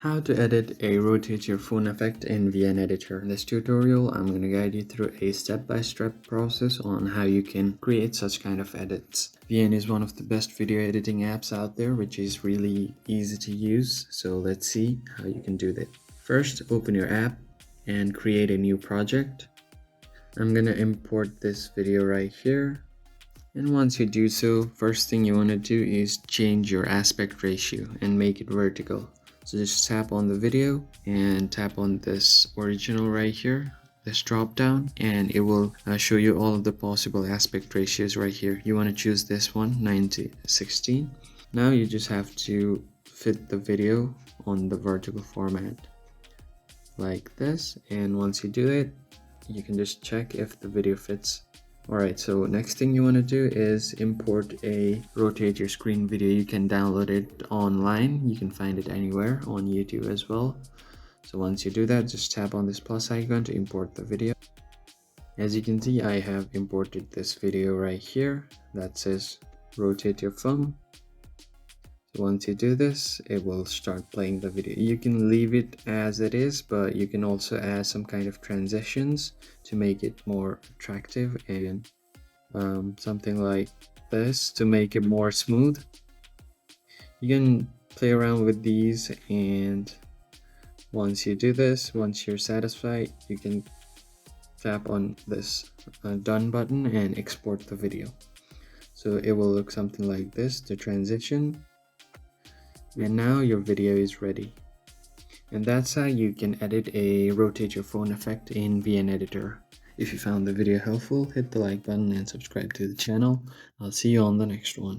How to edit a rotate your phone effect in VN Editor. In this tutorial, I'm going to guide you through a step-by-step process on how you can create such kind of edits. VN is one of the best video editing apps out there, which is really easy to use. So let's see how you can do that. First, open your app and create a new project. I'm going to import this video right here. And once you do so, first thing you want to do is change your aspect ratio and make it vertical. So just tap on the video and tap on this original right here, this drop down, and it will show you all of the possible aspect ratios right here. You want to choose this one, 9:16. Now you just have to fit the video on the vertical format like this, and once you do it, you can just check if the video fits. Alright, so next thing you want to do is import a rotate your screen video. You can download it online. You can find it anywhere on YouTube as well. So once you do that, just tap on this plus icon to import the video. As you can see, I have imported this video right here that says rotate your phone. So once you do this, it will start playing the video. You can leave it as it is, but you can also add some kind of transitions to make it more attractive, and something like this to make it more smooth. You can play around with these, and once you do this, once you're satisfied, you can tap on this done button and export the video. So it will look something like this, the transition. And now your video is ready. And that's how you can edit a rotate your phone effect in VN Editor. If you found the video helpful, hit the like button and subscribe to the channel. I'll see you on the next one.